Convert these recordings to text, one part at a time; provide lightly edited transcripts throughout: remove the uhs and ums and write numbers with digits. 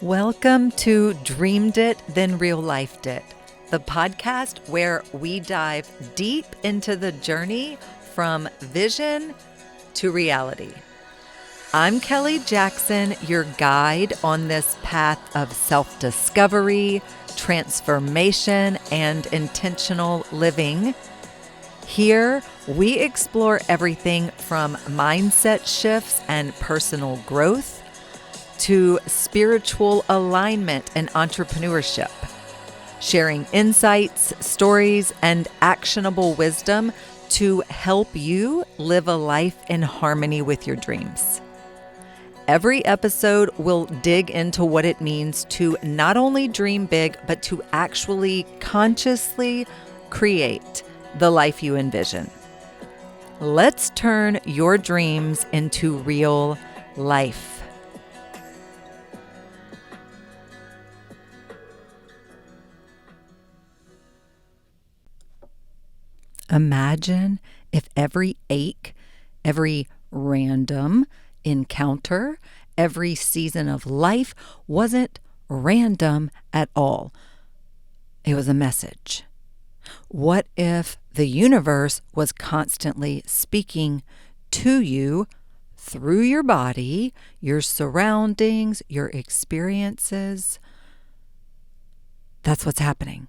Welcome to Dreamed It, Then Real Lifed It, the podcast where we dive deep into the journey from vision to reality. I'm Kelly Jackson, your guide on this path of self-discovery, transformation, and intentional living. Here, we explore everything from mindset shifts and personal growth to spiritual alignment and entrepreneurship, sharing insights, stories, and actionable wisdom to help you live a life in harmony with your dreams. Every episode will dig into what it means to not only dream big, but to actually consciously create the life you envision. Let's turn your dreams into real life. Imagine if every ache, every random encounter, every season of life wasn't random at all. It was a message. What if the universe was constantly speaking to you through your body, your surroundings, your experiences? That's what's happening.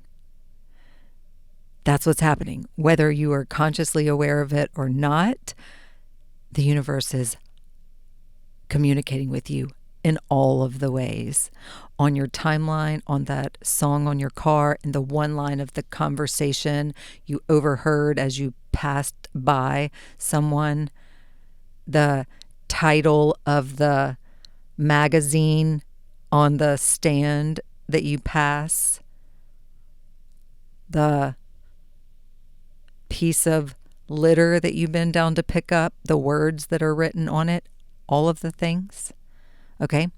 That's what's happening. Whether you are consciously aware of it or not, the universe is communicating with you in all of the ways. On your timeline, on that song on your car, in the one line of the conversation you overheard as you passed by someone, the title of the magazine on the stand that you pass, the piece of litter that you bend down to pick up, the words that are written on it, all of the things. Okay?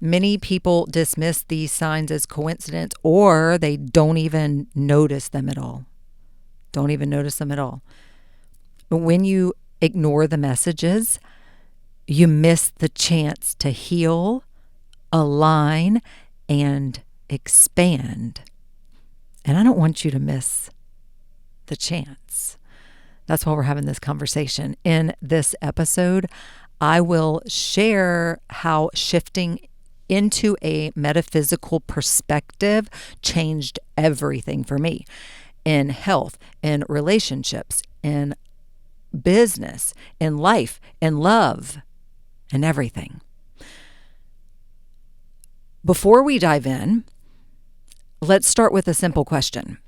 Many people dismiss these signs as coincidence, or they don't even notice them at all. Don't even notice them at all. But when you ignore the messages, you miss the chance to heal, align, and expand. And I don't want you to miss the chance. That's why we're having this conversation. In this episode, I will share how shifting into a metaphysical perspective changed everything for me in health, in relationships, in business, in life, in love, and everything. Before we dive in, let's start with a simple question.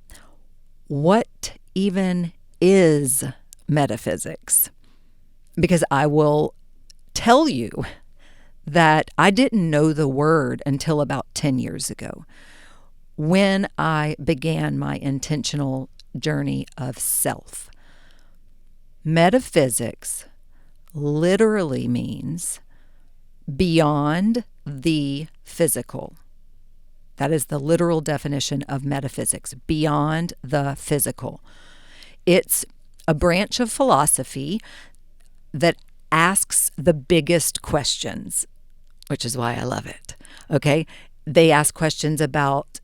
What even is metaphysics? Because I will tell you that I didn't know the word until about 10 years ago when I began my intentional journey of self. Metaphysics literally means beyond the physical. That is the literal definition of metaphysics, beyond the physical. It's a branch of philosophy that asks the biggest questions, which is why I love it. Okay? They ask questions about,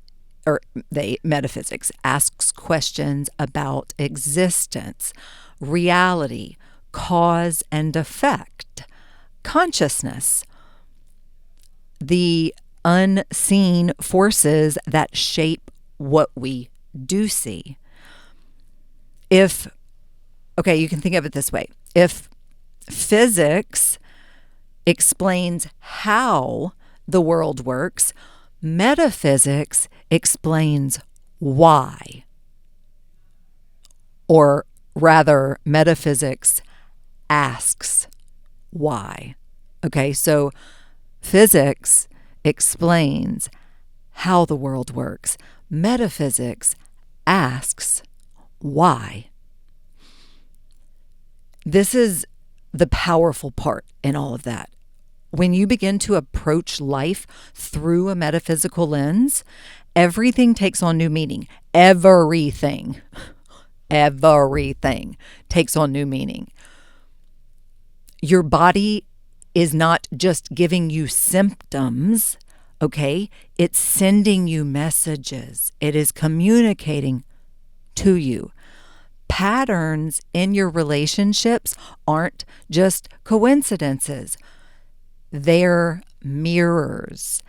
metaphysics asks questions about existence, reality, cause and effect, consciousness, the unseen forces that shape what we do see. You can think of it this way. If physics explains how the world works, metaphysics explains why. Or rather, metaphysics asks why. Okay, so physics explains how the world works. Metaphysics asks why. This is the powerful part in all of that. When you begin to approach life through a metaphysical lens, everything takes on new meaning. Everything takes on new meaning. Your body is not just giving you symptoms, okay? It's sending you messages. It is communicating to you. Patterns in your relationships aren't just coincidences. They're mirrors.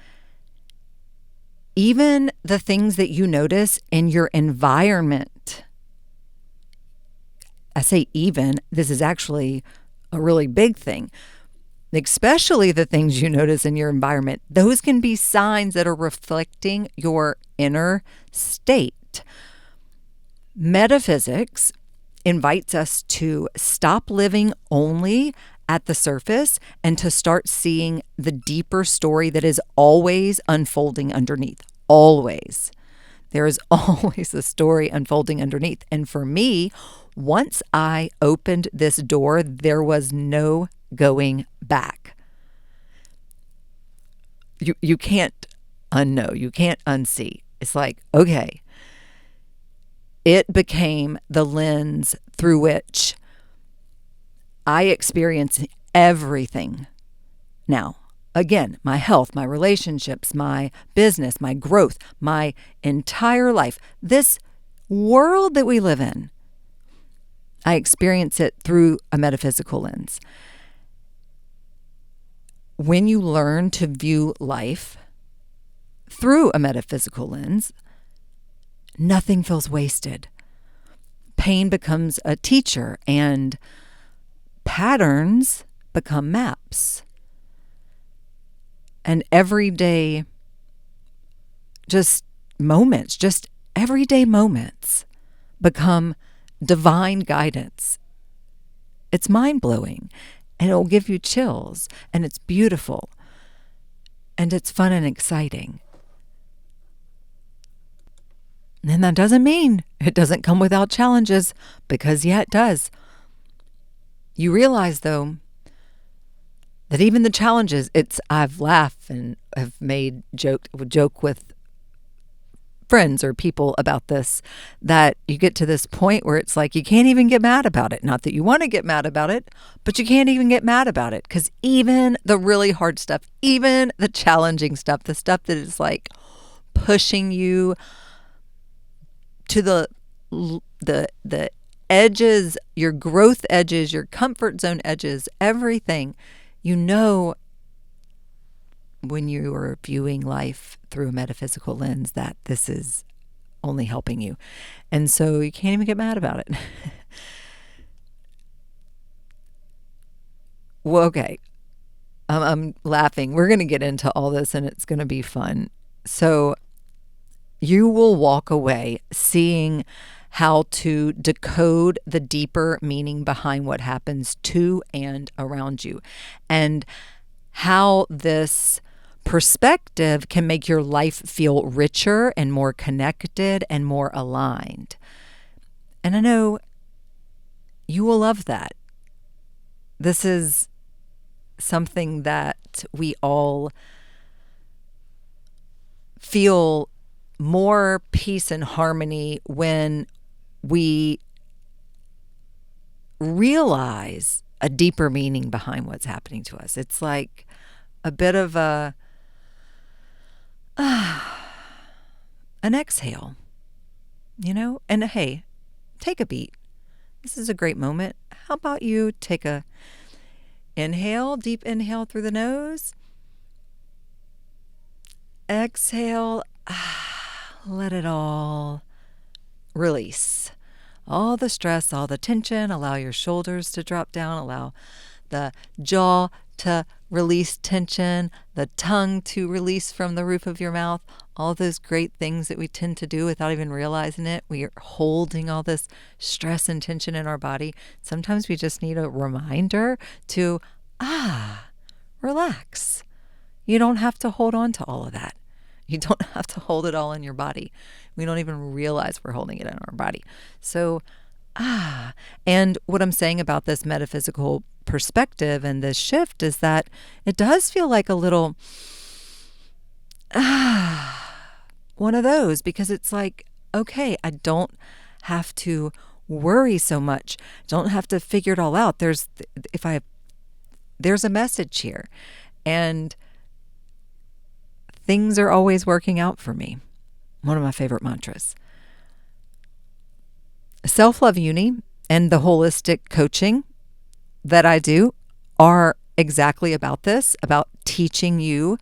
Even the things that you notice in your environment. I say even, this is actually a really big thing. Especially the things you notice in your environment. Those can be signs that are reflecting your inner state. Metaphysics invites us to stop living only at the surface and to start seeing the deeper story that is always unfolding underneath. Always. There is always a story unfolding underneath. And for me, once I opened this door, there was no going back. You can't unknow. You can't unsee. It's like, okay. It became the lens through which I experience everything now. Again, my health, my relationships, my business, my growth, my entire life. This world that we live in, I experience it through a metaphysical lens. When you learn to view life through a metaphysical lens, nothing feels wasted. Pain becomes a teacher and patterns become maps. And everyday just everyday moments become divine guidance. It's mind-blowing and it'll give you chills and it's beautiful and it's fun and exciting. And that doesn't mean it doesn't come without challenges, because yeah, it does. You realize though that even the challenges, I've laughed and have made joke with friends or people about this, that you get to this point where it's like you can't even get mad about it. Not that you want to get mad about it, but you can't even get mad about it, because even the really hard stuff, even the challenging stuff, the stuff that is like pushing you to the edges, your growth edges, your comfort zone edges, everything, when you are viewing life through a metaphysical lens, that this is only helping you. And so you can't even get mad about it. Well, okay. I'm laughing. We're going to get into all this and it's going to be fun. So you will walk away seeing how to decode the deeper meaning behind what happens to and around you, and how this perspective can make your life feel richer and more connected and more aligned. And I know you will love that. This is something that we all feel more peace and harmony when we realize a deeper meaning behind what's happening to us. It's like a bit of an exhale, and hey, take a beat. This is a great moment. How about you take a inhale, deep inhale through the nose, exhale, let it all release. All the stress, all the tension, allow your shoulders to drop down, allow the jaw to release tension, the tongue to release from the roof of your mouth, all those great things that we tend to do without even realizing it. We are holding all this stress and tension in our body. Sometimes we just need a reminder to, relax. You don't have to hold on to all of that. You don't have to hold it all in your body. We don't even realize we're holding it in our body. So, and what I'm saying about this metaphysical perspective and this shift is that it does feel like a little, one of those, because it's like, okay, I don't have to worry so much. Don't have to figure it all out. There's there's a message here. And things are always working out for me. One of my favorite mantras. Self-Love Uni and the holistic coaching that I do are exactly about this, about teaching you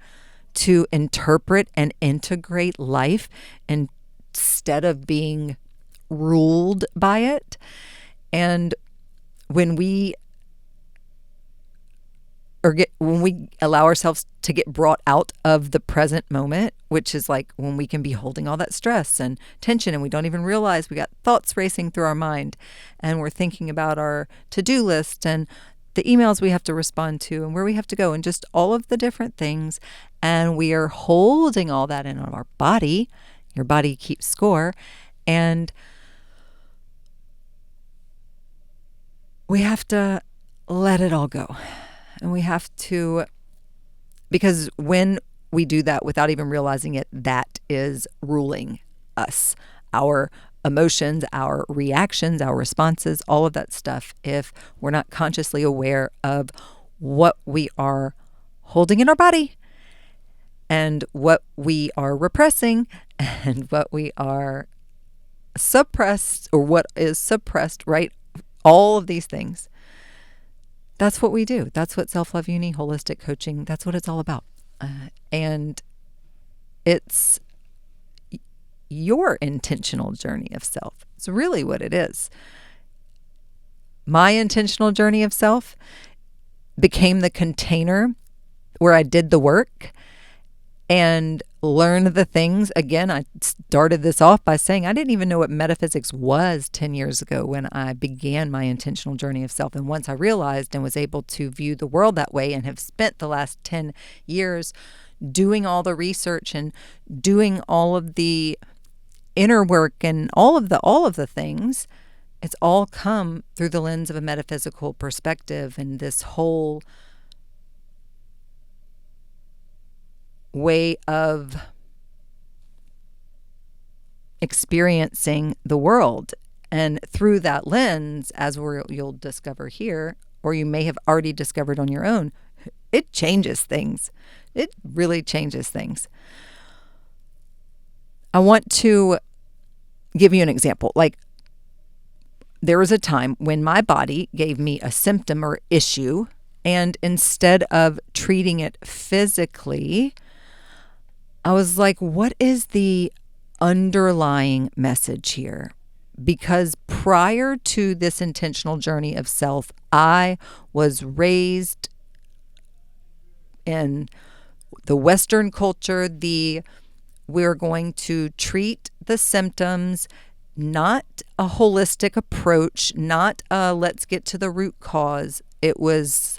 to interpret and integrate life instead of being ruled by it. And when we allow ourselves to get brought out of the present moment, which is like when we can be holding all that stress and tension and we don't even realize we got thoughts racing through our mind and we're thinking about our to-do list and the emails we have to respond to and where we have to go and just all of the different things. And we are holding all that in our body. Your body keeps score. And we have to let it all go. And we have to, because when we do that without even realizing it, that is ruling us, our emotions, our reactions, our responses, all of that stuff. If we're not consciously aware of what we are holding in our body and what we are repressing and what we are suppressed or what is suppressed, right? All of these things. That's what we do. That's what Self-Love Uni, holistic coaching, that's what it's all about. And it's your intentional journey of self. It's really what it is. My intentional journey of self became the container where I did the work and learned the things. Again, I started this off by saying I didn't even know what metaphysics was 10 years ago when I began my intentional journey of self. And once I realized and was able to view the world that way and have spent the last 10 years doing all the research and doing all of the inner work and all of the things, it's all come through the lens of a metaphysical perspective and this whole way of experiencing the world. And through that lens, as you'll discover here, or you may have already discovered on your own, it changes things. It really changes things. I want to give you an example. Like, there was a time when my body gave me a symptom or issue, and instead of treating it physically, I was like, what is the underlying message here? Because prior to this intentional journey of self, I was raised in the Western culture, we're going to treat the symptoms, not a holistic approach, not a let's get to the root cause. It was,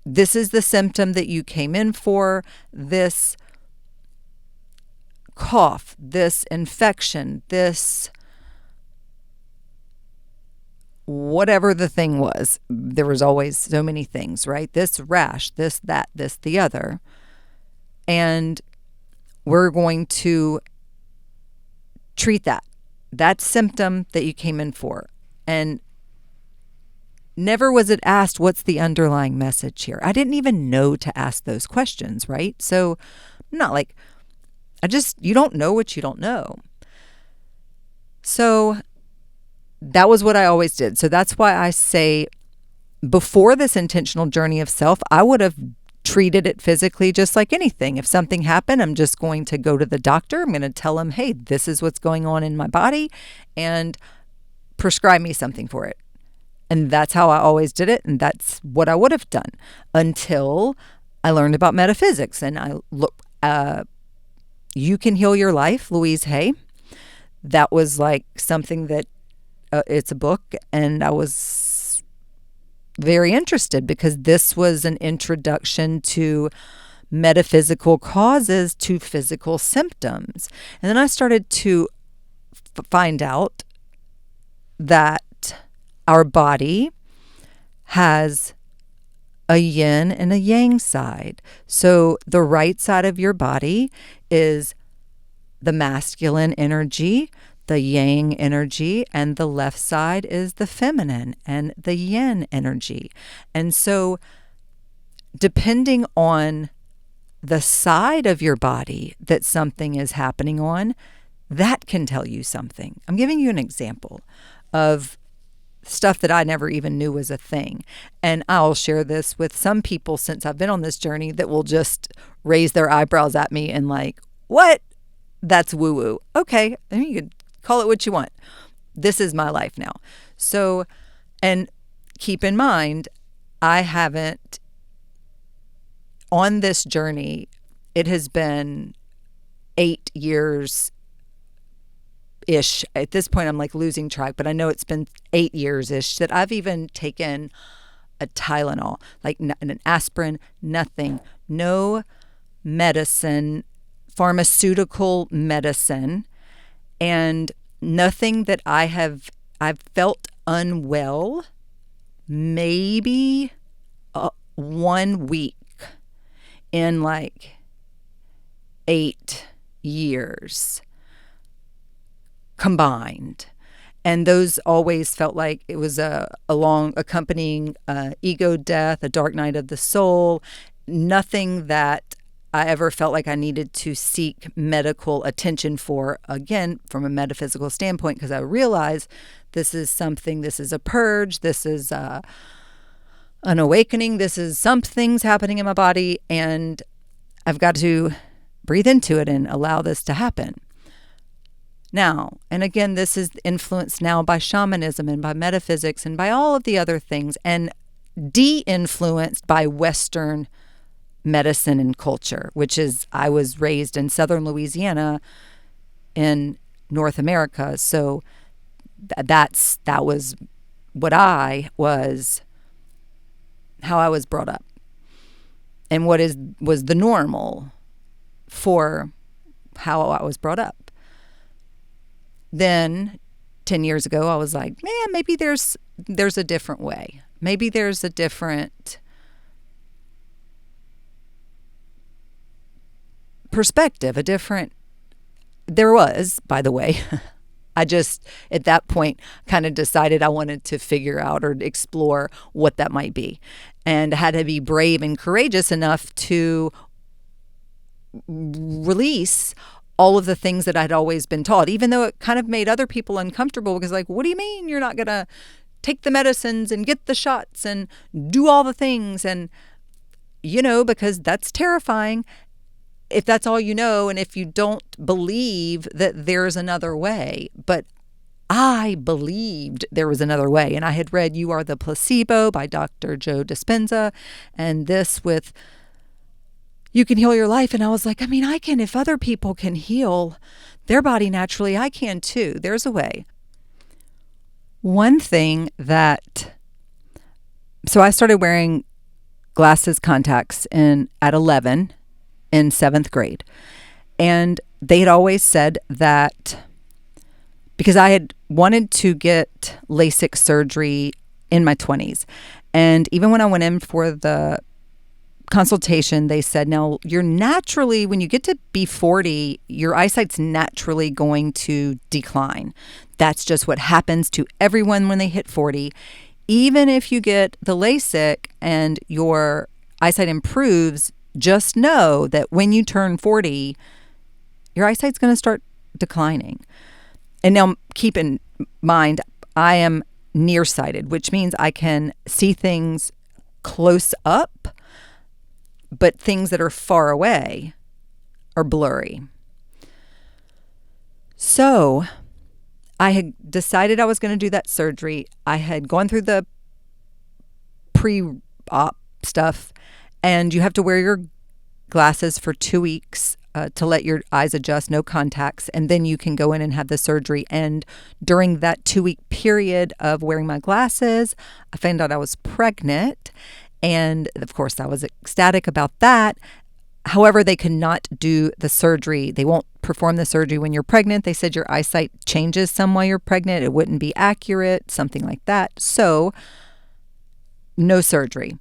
this is the symptom that you came in for, this cough, this infection, this whatever the thing was. There was always so many things, right? This rash, this, that, this, the other. And we're going to treat that symptom that you came in for. And never was it asked, what's the underlying message here? I didn't even know to ask those questions, right? So I'm not like, you don't know what you don't know. So that was what I always did. So that's why I say before this intentional journey of self, I would have treated it physically just like anything. If something happened, I'm just going to go to the doctor. I'm going to tell him, hey, this is what's going on in my body, and prescribe me something for it. And that's how I always did it. And that's what I would have done until I learned about metaphysics. And I look, You Can Heal Your Life, Louise Hay. That was like something that it's a book, and I was very interested because this was an introduction to metaphysical causes to physical symptoms. And then I started to find out that our body has a yin and a yang side. So the right side of your body is the masculine energy. the yang energy, and the left side is the feminine and the yin energy. And so depending on the side of your body that something is happening on, that can tell you something. I'm giving you an example of stuff that I never even knew was a thing. And I'll share this with some people since I've been on this journey that will just raise their eyebrows at me and like, what? That's woo-woo. Okay, I mean, you could call it what you want. This is my life now. So, and keep in mind, I haven't, on this journey, it has been 8 years ish. At this point, I'm like losing track, but I know it's been 8 years ish that I've even taken a Tylenol, like an aspirin, nothing, no medicine, pharmaceutical medicine, and nothing that I've felt unwell maybe 1 week in like 8 years combined. And those always felt like it was a long accompanying ego death, a dark night of the soul, nothing that I ever felt like I needed to seek medical attention for, again, from a metaphysical standpoint, because I realize this is something, this is a purge, this is an awakening, this is something's happening in my body, and I've got to breathe into it and allow this to happen. Now, and again, this is influenced now by shamanism and by metaphysics and by all of the other things, and de-influenced by Western medicine and culture, which is, I was raised in southern Louisiana in North America, so that was what how I was brought up, and was the normal for how I was brought up. Then 10 years ago, I was like, man, maybe there's a different way. Maybe there's a different perspective, there was, by the way. I just, at that point, kind of decided I wanted to figure out or explore what that might be. And I had to be brave and courageous enough to release all of the things that I'd always been taught, even though it kind of made other people uncomfortable, because like, what do you mean you're not going to take the medicines and get the shots and do all the things? And, because that's terrifying if that's all you know, and if you don't believe that there's another way. But I believed there was another way. And I had read You Are the Placebo by Dr. Joe Dispenza, and this with You Can Heal Your Life. And I was like, I mean, I can, if other people can heal their body naturally, I can too. There's a way. One thing so I started wearing contacts at 11 in 7th grade. And they had always said that because I had wanted to get LASIK surgery in my 20s. And even when I went in for the consultation, they said, now you're naturally, when you get to be 40, your eyesight's naturally going to decline. That's just what happens to everyone when they hit 40. Even if you get the LASIK and your eyesight improves, just know that when you turn 40, your eyesight's going to start declining. And now keep in mind, I am nearsighted, which means I can see things close up, but things that are far away are blurry. So I had decided I was going to do that surgery. I had gone through the pre-op stuff, and you have to wear your glasses for 2 weeks to let your eyes adjust, no contacts, and then you can go in and have the surgery. And during that 2-week period of wearing my glasses, I found out I was pregnant, and of course I was ecstatic about that. However, they could not do the surgery. They won't perform the surgery when you're pregnant. They said your eyesight changes some while you're pregnant. It wouldn't be accurate, something like that. So no surgery.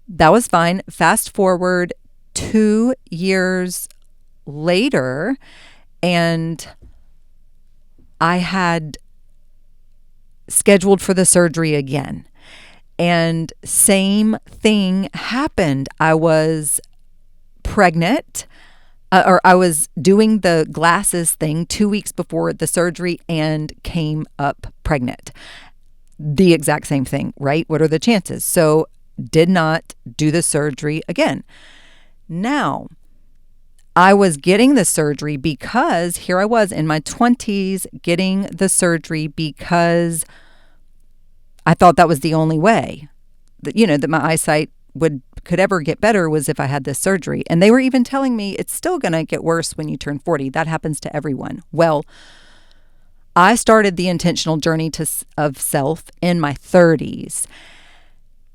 That was fine. Fast forward 2 years later, and I had scheduled for the surgery again. And same thing happened. I was pregnant, or I was doing the glasses thing 2 weeks before the surgery and came up pregnant. The exact same thing, right? What are the chances? So did not do the surgery again. Now, I was getting the surgery because here I was in my 20s getting the surgery because I thought that was the only way that, that my eyesight could ever get better was if I had this surgery. And they were even telling me it's still going to get worse when you turn 40. That happens to everyone. Well, I started the intentional journey of self in my 30s.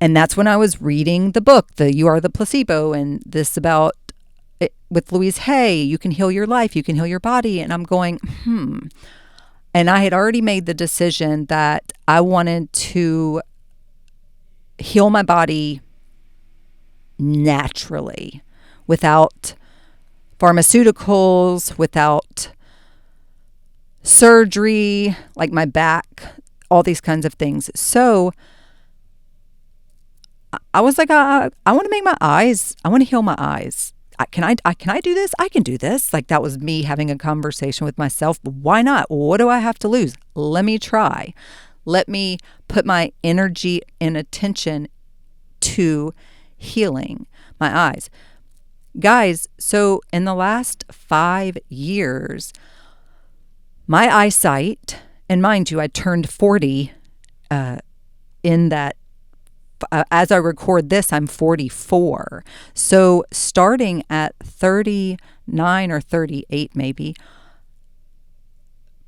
And that's when I was reading the book, the You Are the Placebo, and this about with Louise Hay, you can heal your life, you can heal your body. And I'm going, And I had already made the decision that I wanted to heal my body naturally, without pharmaceuticals, without surgery, like my back, all these kinds of things. So I was like, I want to make my eyes, I want to heal my eyes. Can I do this? I can do this. Like, that was me having a conversation with myself. Why not? What do I have to lose? Let me try. Let me put my energy and attention to healing my eyes. Guys, so in the last 5 years, my eyesight, and mind you, I turned 40 in that. As I record this, I'm 44. So starting at 39 or 38 maybe,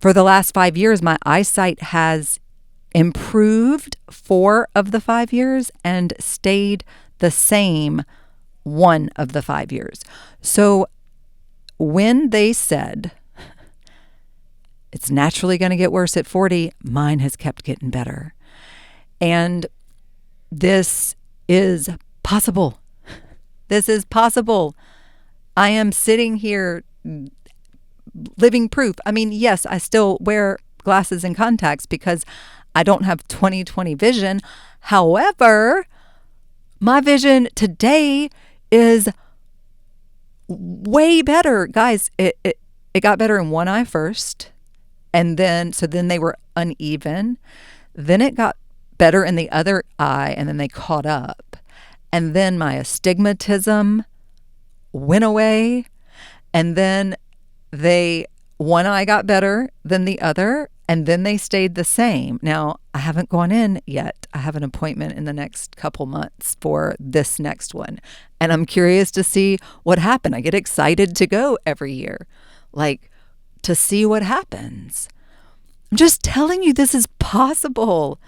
for the last 5 years, my eyesight has improved 4 of the 5 years and stayed the same 1 of the 5 years. So when they said it's naturally going to get worse at 40, mine has kept getting better. And this is possible. This is possible. I am sitting here living proof. I mean, yes, I still wear glasses and contacts because I don't have 20/20 vision. However, my vision today is way better. Guys, it got better in one eye first. And then they were uneven. Then it got better in the other eye, and then they caught up. And then my astigmatism went away, and then one eye got better than the other, and then they stayed the same. Now, I haven't gone in yet. I have an appointment in the next couple months for this next one, and I'm curious to see what happened. I get excited to go every year, like to see what happens. I'm just telling you, this is possible.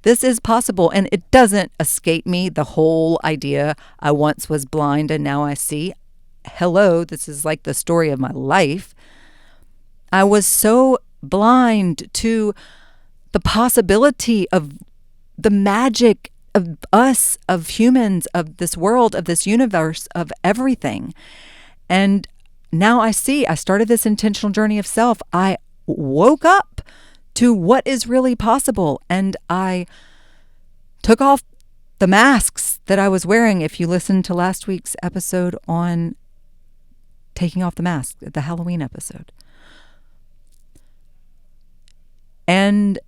This is possible, and it doesn't escape me, the whole idea I once was blind and now I see. Hello, this is like the story of my life. I was so blind to the possibility of the magic of us, of humans, of this world, of this universe, of everything. And now I see. I started this intentional journey of self. I woke up to what is really possible. And I took off the masks that I was wearing. If you listened to last week's episode on taking off the mask, the Halloween episode. And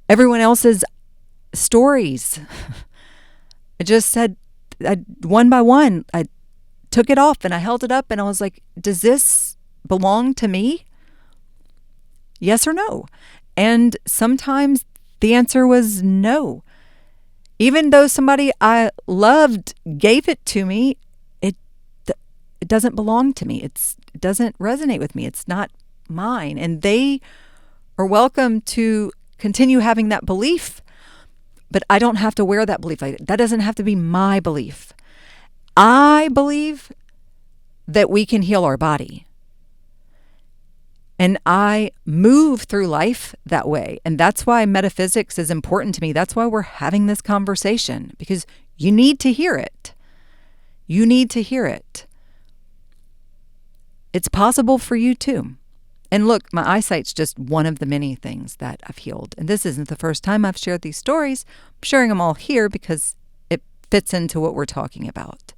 everyone else's stories. I just said, one by one, I took it off and I held it up and I was like, does this belong to me? Yes or no? And sometimes the answer was no. Even though somebody I loved gave it to me, it doesn't belong to me. It doesn't resonate with me. It's not mine. And they are welcome to continue having that belief, but I don't have to wear that belief. That doesn't have to be my belief. I believe that we can heal our body. And I move through life that way. And that's why metaphysics is important to me. That's why we're having this conversation, because you need to hear it. You need to hear it. It's possible for you too. And look, my eyesight's just one of the many things that I've healed. And this isn't the first time I've shared these stories. I'm sharing them all here because it fits into what we're talking about.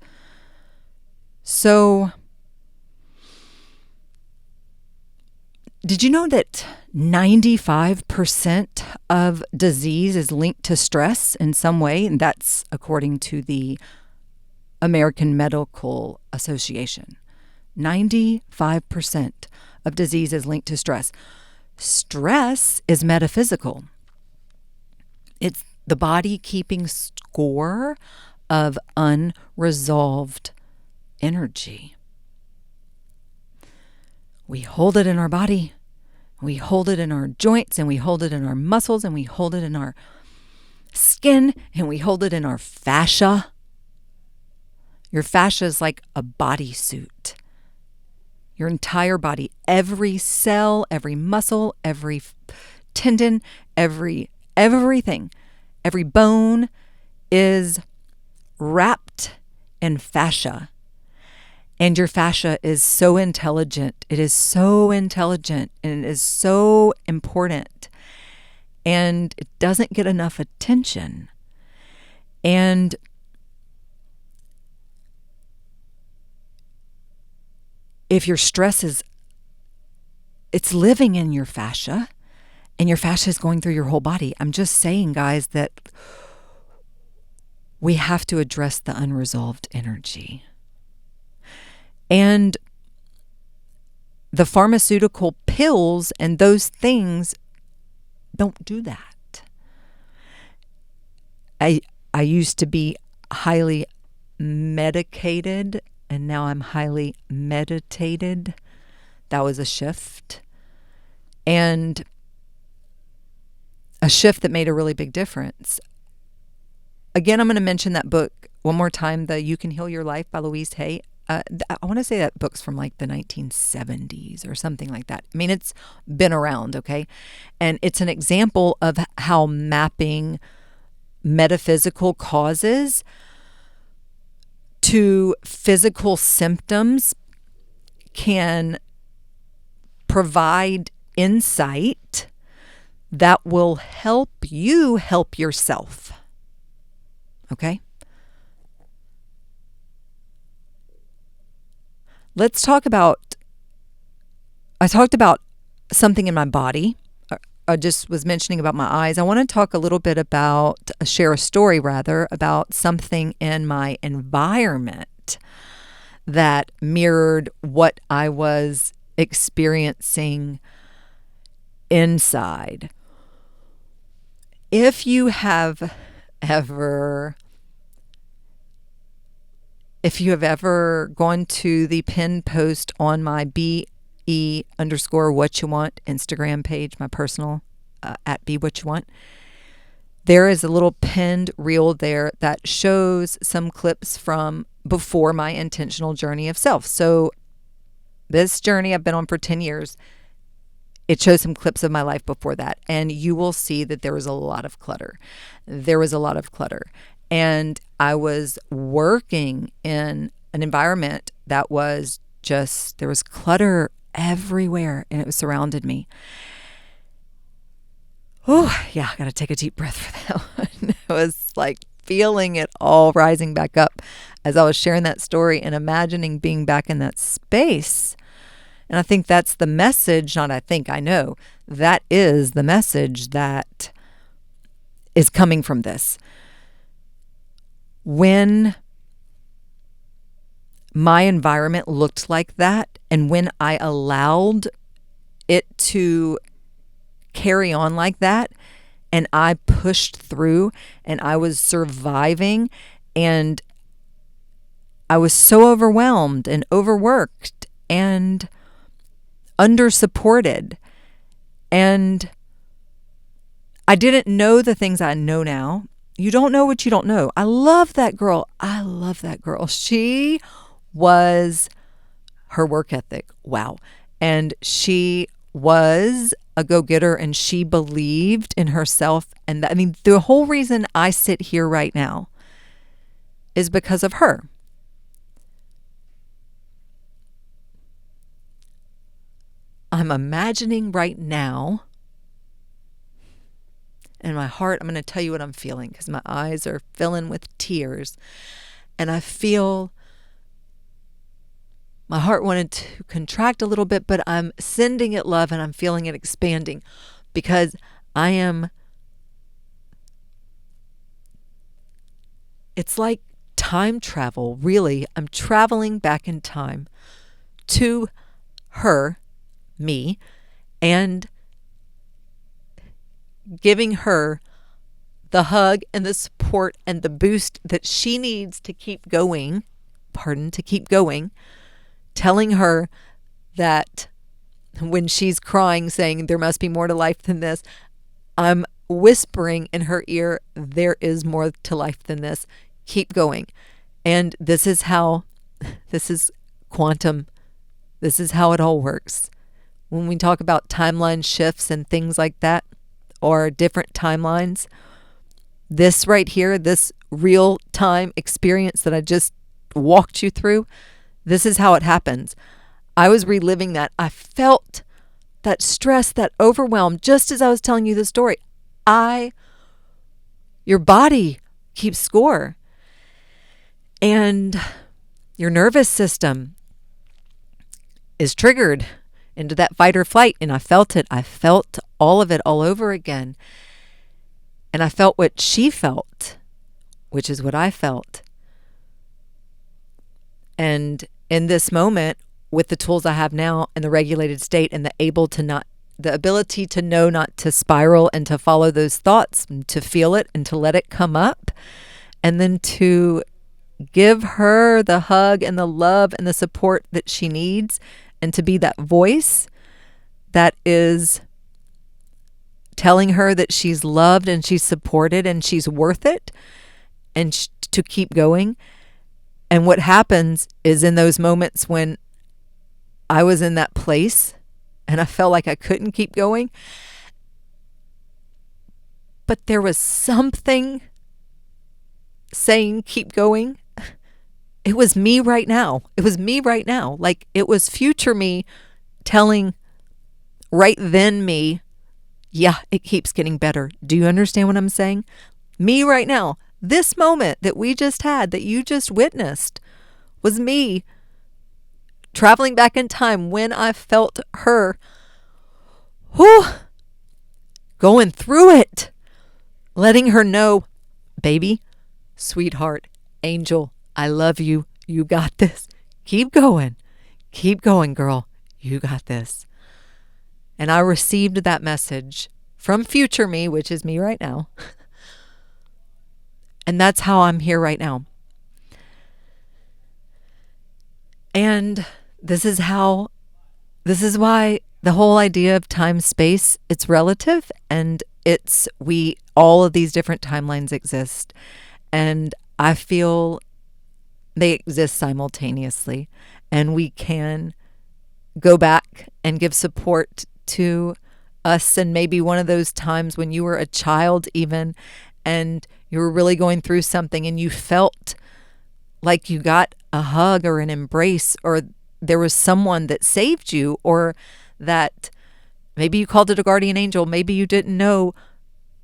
So, did you know that 95% of disease is linked to stress in some way? And that's according to the American Medical Association. 95% of disease is linked to stress. Stress is metaphysical. It's the body keeping score of unresolved energy. We hold it in our body, we hold it in our joints, and we hold it in our muscles, and we hold it in our skin, and we hold it in our fascia. Your fascia is like a bodysuit. Your entire body, every cell, every muscle, every tendon, everything, every bone is wrapped in fascia. And your fascia is so intelligent. It is so intelligent, and it is so important. And it doesn't get enough attention. And if your stress it's living in your fascia, and your fascia is going through your whole body. I'm just saying, guys, that we have to address the unresolved energy. And the pharmaceutical pills and those things don't do that. I used to be highly medicated, and now I'm highly meditated. That was a shift. And a shift that made a really big difference. Again, I'm going to mention that book one more time, the You Can Heal Your Life by Louise Hay. I want to say that book's from like the 1970s or something like that. I mean, it's been around, okay? And it's an example of how mapping metaphysical causes to physical symptoms can provide insight that will help you help yourself. Okay? Let's talk about, I talked about something in my body. I just was mentioning about my eyes. I want to talk a little bit about, share a story rather, about something in my environment that mirrored what I was experiencing inside. If you have ever gone to the pinned post on my BE_what_you_want Instagram page, my personal at Be What You Want, there is a little pinned reel there that shows some clips from before my intentional journey of self. So this journey I've been on for 10 years, it shows some clips of my life before that. And you will see that there was a lot of clutter. And I was working in an environment that was just, there was clutter everywhere, and it surrounded me. Oh, yeah, I got to take a deep breath for that one. I was like feeling it all rising back up as I was sharing that story and imagining being back in that space. And I think that's the message, I know, that is the message that is coming from this. When my environment looked like that, and when I allowed it to carry on like that, and I pushed through, and I was surviving, and I was so overwhelmed and overworked and under-supported, and I didn't know the things I know now. You don't know what you don't know. I love that girl. She was, her work ethic, wow. And she was a go-getter, and she believed in herself. And the whole reason I sit here right now is because of her. I'm imagining right now, in my heart, I'm going to tell you what I'm feeling because my eyes are filling with tears. And I feel my heart wanted to contract a little bit, but I'm sending it love and I'm feeling it expanding because it's like time travel, really. I'm traveling back in time to her, me, and giving her the hug and the support and the boost that she needs to keep going, telling her that when she's crying, saying there must be more to life than this, I'm whispering in her ear, there is more to life than this. Keep going. And this is quantum. This is how it all works. When we talk about timeline shifts and things like that, or different timelines, this right here, this real time experience that I just walked you through, this is how it happens. I was reliving that. I felt that stress, that overwhelm, just as I was telling you the story. Your body keeps score. And your nervous system is triggered into that fight or flight. And I felt it. I felt all of it all over again. And I felt what she felt, which is what I felt. And in this moment, with the tools I have now and the regulated state and the ability to know not to spiral and to follow those thoughts and to feel it and to let it come up, and then to give her the hug and the love and the support that she needs, and to be that voice that is telling her that she's loved and she's supported and she's worth it, and to keep going. And what happens is, in those moments when I was in that place and I felt like I couldn't keep going, but there was something saying keep going. It was me right now. Like it was future me telling right then me, yeah, it keeps getting better. Do you understand what I'm saying? Me right now. This moment that we just had, that you just witnessed, was me traveling back in time when I felt her going through it, letting her know, baby, sweetheart, angel, I love you. You got this. Keep going. Keep going, girl. You got this. And I received that message from future me, which is me right now. And that's how I'm here right now. And this is why the whole idea of time, space, it's relative, and all of these different timelines exist. And I feel they exist simultaneously, and we can go back and give support to us. And maybe one of those times when you were a child even, and you were really going through something and you felt like you got a hug or an embrace, or there was someone that saved you, or that maybe you called it a guardian angel, maybe you didn't know.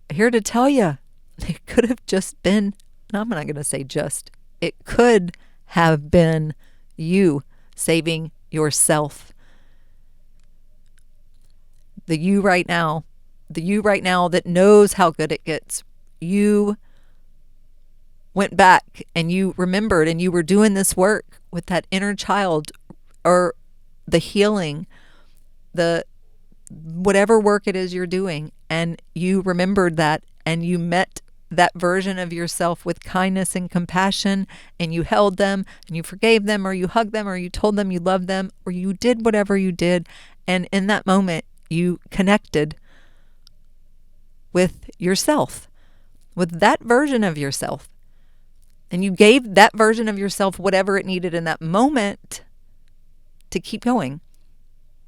Here to tell you, it could have just been, no, I'm not going to say just, it could have been you saving yourself. The you right now that knows how good it gets. You went back and you remembered, and you were doing this work with that inner child, or the healing, the whatever work it is you're doing, and you remembered that, and you met that version of yourself with kindness and compassion, and you held them and you forgave them, or you hugged them, or you told them you loved them, or you did whatever you did. And in that moment, you connected with yourself, with that version of yourself. And you gave that version of yourself whatever it needed in that moment to keep going,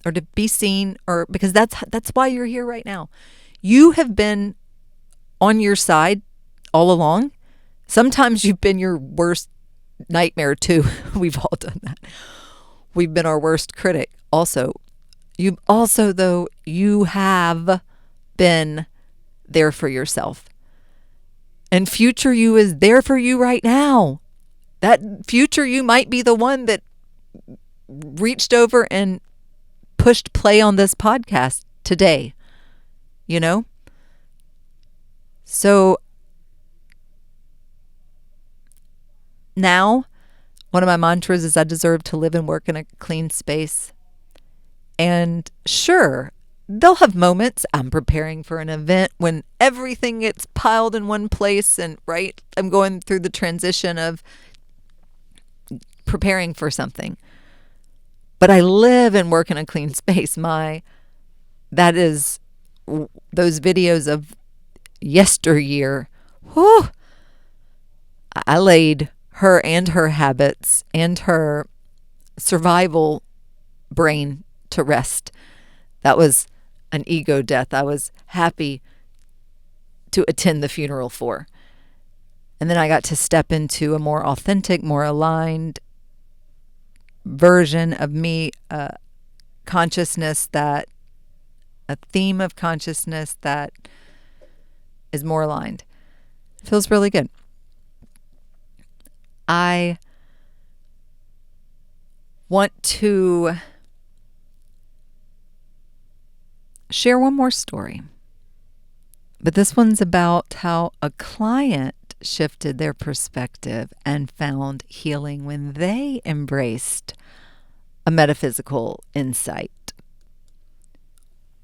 or to be seen, or because that's why you're here right now. You have been on your side all along. Sometimes you've been your worst nightmare too. We've all done that. We've been our worst critic also. You also, though, you have been there for yourself. And future you is there for you right now. That future you might be the one that reached over and pushed play on this podcast today, you know? So now, one of my mantras is I deserve to live and work in a clean space. And sure, they'll have moments. I'm preparing for an event when everything gets piled in one place and right, I'm going through the transition of preparing for something. But I live and work in a clean space. That is those videos of yesteryear. Whew, I laid her and her habits and her survival brain to rest. That was an ego death I was happy to attend the funeral for. And then I got to step into a more authentic, more aligned version of me, consciousness that, a theme of consciousness that is more aligned. It feels really good. I want to share one more story. But this one's about how a client shifted their perspective and found healing when they embraced a metaphysical insight.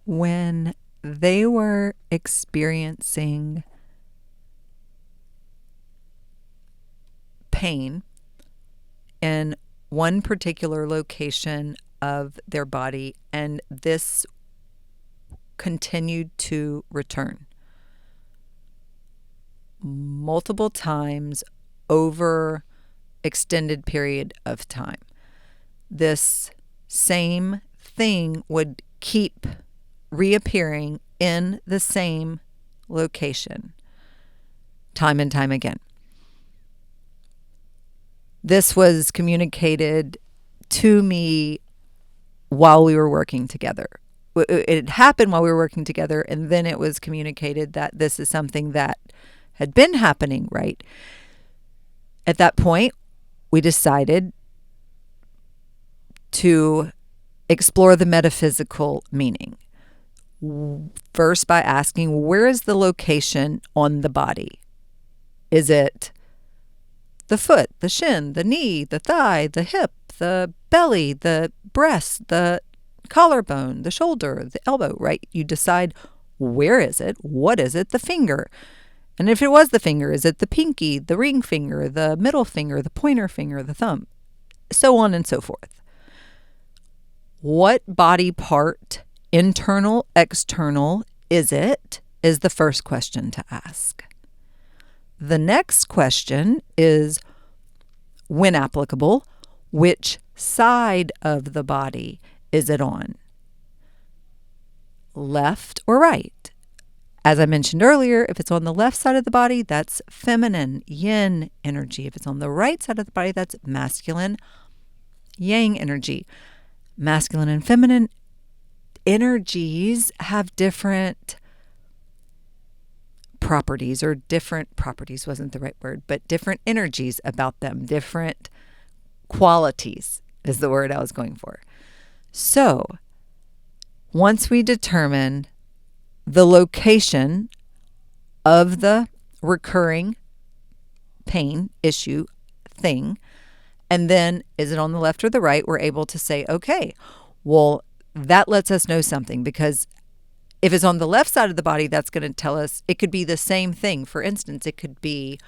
When they were experiencing pain in one particular location of their body, and this continued to return multiple times over extended period of time. This same thing would keep reappearing in the same location time and time again. This was communicated to me while we were working together. It happened while we were working together, and then it was communicated that this is something that had been happening, right? At that point, we decided to explore the metaphysical meaning. First, by asking, where is the location on the body? Is it the foot, the shin, the knee, the thigh, the hip, the belly, the breast, the collarbone, the shoulder, the elbow, right? You decide, where is it? What is it? The finger. And if it was the finger, is it the pinky, the ring finger, the middle finger, the pointer finger, the thumb, so on and so forth. What body part, internal, external, is it? Is the first question to ask. The next question is, when applicable, which side of the body is it on? Left or right? As I mentioned earlier, if it's on the left side of the body, that's feminine, yin energy. If it's on the right side of the body, that's masculine, yang energy. Masculine and feminine energies have different properties, or different properties wasn't the right word, but different energies about them, different qualities is the word I was going for. So once we determine the location of the recurring pain, issue, thing, and then is it on the left or the right, we're able to say, okay, well, that lets us know something, because if it's on the left side of the body, that's going to tell us it could be the same thing. For instance, it could be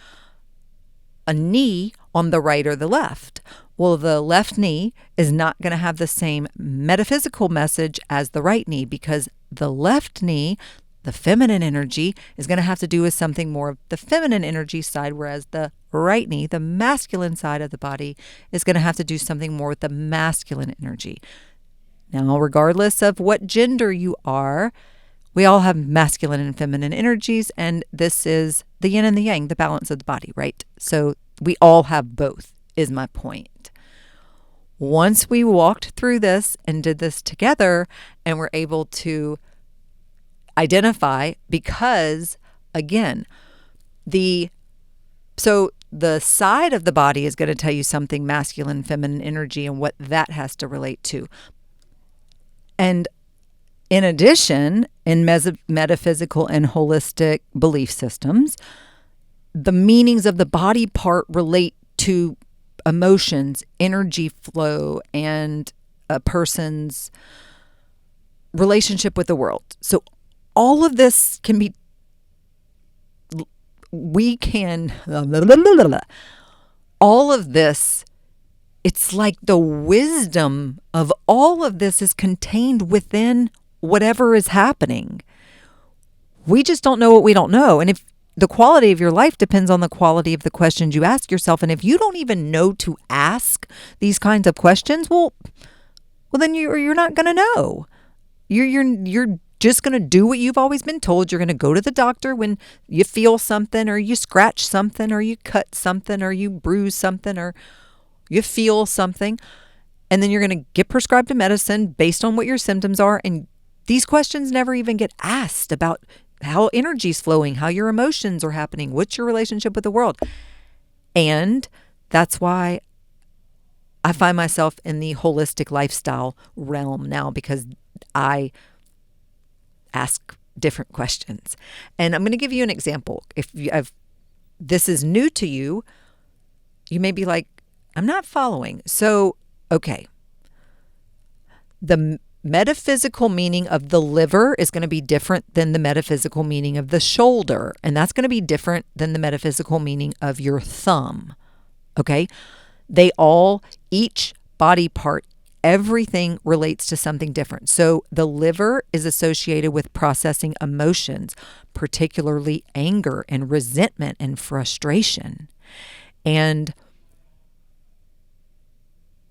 a knee on the right or the left. Well, the left knee is not going to have the same metaphysical message as the right knee, because the left knee, the feminine energy, is going to have to do with something more of the feminine energy side, whereas the right knee, the masculine side of the body, is going to have to do something more with the masculine energy. Now, regardless of what gender you are, we all have masculine and feminine energies, and this is the yin and the yang, the balance of the body, right? So we all have both, is my point. once we walked through this and did this together and were able to identify, because again, the side of the body is going to tell you something masculine, feminine energy and what that has to relate to. And in addition, in metaphysical and holistic belief systems, the meanings of the body part relate to emotions, energy flow, and a person's relationship with the world. So all of this can be, all of this, it's like the wisdom of all of this is contained within whatever is happening. We just don't know what we don't know. And if the quality of your life depends on the quality of the questions you ask yourself. And if you don't even know to ask these kinds of questions, well, then you're not going to know. You're just going to do what you've always been told. You're going to go to the doctor when you feel something, or you scratch something, or you cut something, or you bruise something, or you feel something. And then you're going to get prescribed a medicine based on what your symptoms are. And these questions never even get asked about how energy's flowing, how your emotions are happening, what's your relationship with the world. And that's why I find myself in the holistic lifestyle realm now, because I ask different questions. And I'm going to give you an example. If this is new to you, you may be like, I'm not following. So, okay. The metaphysical meaning of the liver is going to be different than the metaphysical meaning of the shoulder. And that's going to be different than the metaphysical meaning of your thumb. Okay? Each body part, everything relates to something different. So the liver is associated with processing emotions, particularly anger and resentment and frustration. And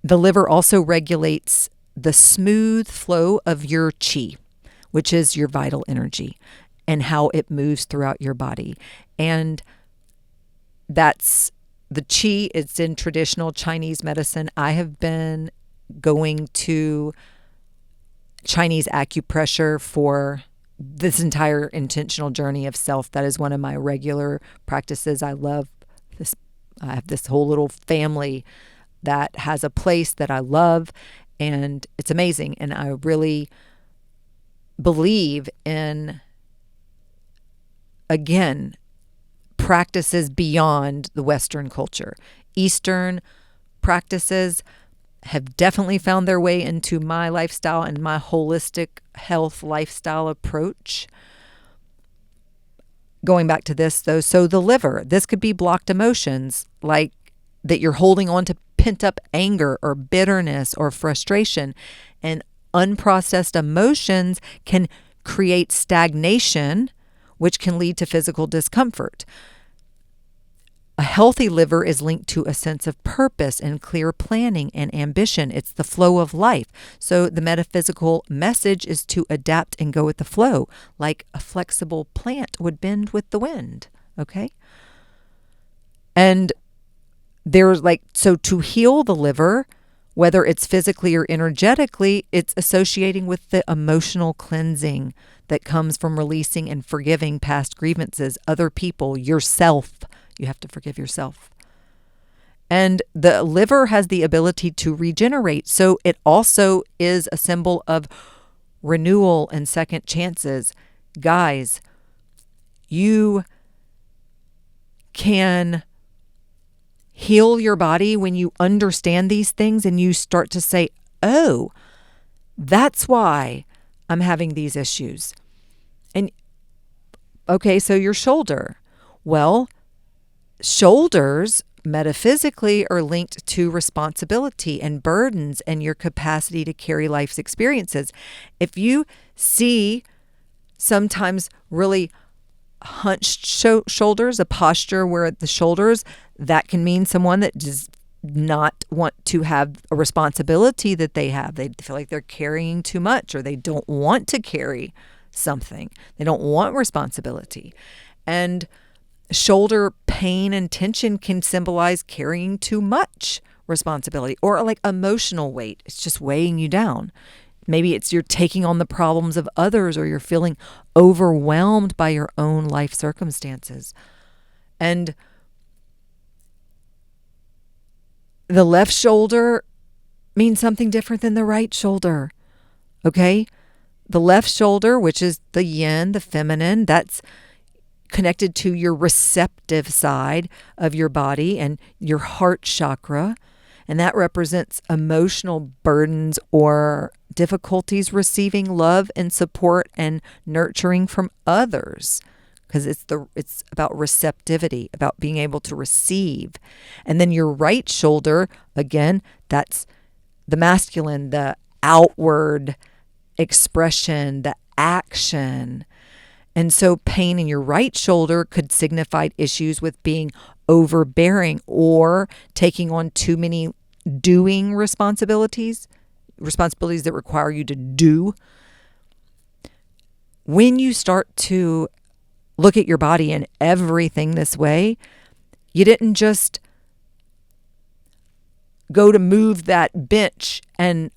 the liver also regulates the smooth flow of your chi, which is your vital energy, and how it moves throughout your body. And that's the chi. It's in traditional Chinese medicine. I have been going to Chinese acupressure for this entire intentional journey of self. That is one of my regular practices. I love this. I have this whole little family that has a place that I love, and it's amazing. And I really believe in, again, practices beyond the Western culture. Eastern practices have definitely found their way into my lifestyle and my holistic health lifestyle approach. Going back to this though, so the liver, this could be blocked emotions, like that you're holding on to pent up anger or bitterness or frustration, and unprocessed emotions can create stagnation, which can lead to physical discomfort. A healthy liver is linked to a sense of purpose and clear planning and ambition. It's the flow of life. So the metaphysical message is to adapt and go with the flow, like a flexible plant would bend with the wind. Okay? And so to heal the liver, whether it's physically or energetically, it's associating with the emotional cleansing that comes from releasing and forgiving past grievances, other people, yourself. You have to forgive yourself. And the liver has the ability to regenerate. So it also is a symbol of renewal and second chances. Guys, you can heal your body when you understand these things and you start to say, oh, that's why I'm having these issues. And okay, so your shoulder. Well, shoulders metaphysically are linked to responsibility and burdens and your capacity to carry life's experiences. If you see sometimes really hunched shoulders, a posture where the shoulders, that can mean someone that does not want to have a responsibility that they have. They feel like they're carrying too much, or they don't want to carry something. They don't want responsibility. And shoulder pain and tension can symbolize carrying too much responsibility, or like emotional weight. It's just weighing you down. Maybe it's you're taking on the problems of others, or you're feeling overwhelmed by your own life circumstances. And the left shoulder means something different than the right shoulder. Okay? The left shoulder, which is the yin, the feminine, that's connected to your receptive side of your body and your heart chakra. And that represents emotional burdens or difficulties receiving love and support and nurturing from others. Because it's about receptivity, about being able to receive. And then your right shoulder, again, that's the masculine, the outward expression, the action. And so pain in your right shoulder could signify issues with being overbearing or taking on too many doing responsibilities that require you to do. When you start to look at your body and everything this way, you didn't just go to move that bench and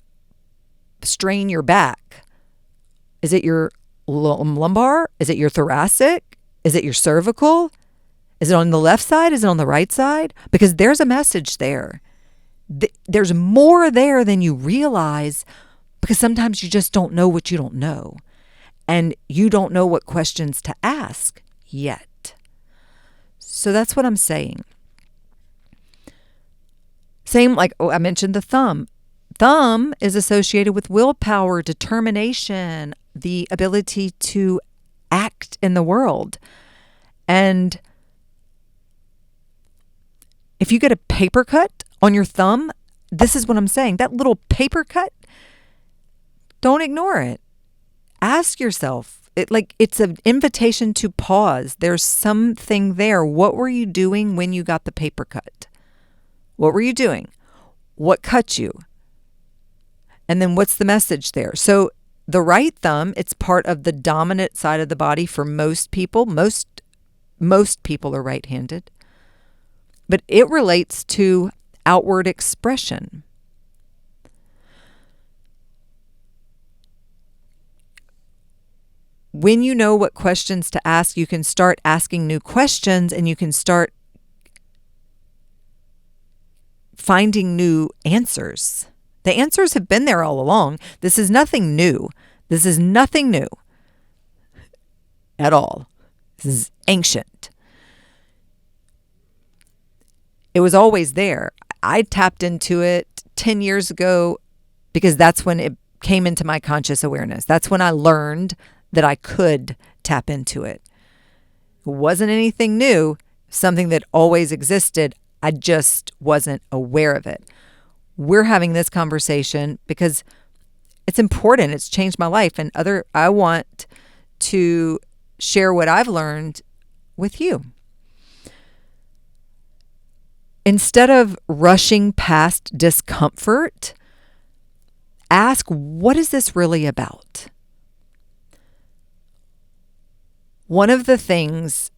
strain your back. Is it your lumbar? Is it your thoracic? Is it your cervical? Is it on the left side? Is it on the right side? Because there's a message there. There's more there than you realize, because sometimes you just don't know what you don't know. And you don't know what questions to ask yet. So that's what I'm saying. Same, like I mentioned the thumb. Thumb is associated with willpower, determination, the ability to act in the world. And if you get a paper cut on your thumb, this is what I'm saying. That little paper cut, don't ignore it. Ask yourself, it's an invitation to pause. There's something there. What were you doing when you got the paper cut? What were you doing? What cut you? And then what's the message there? So the right thumb, it's part of the dominant side of the body for most people. Most people are right-handed. But it relates to outward expression. When you know what questions to ask, you can start asking new questions, and you can start finding new answers. The answers have been there all along. This is nothing new. This is nothing new at all. This is ancient. It was always there. I tapped into it 10 years ago because that's when it came into my conscious awareness. That's when I learned that I could tap into it. It wasn't anything new, something that always existed. I just wasn't aware of it. We're having this conversation because it's important. It's changed my life, and I want to share what I've learned with you. Instead of rushing past discomfort, ask, what is this really about? One of the things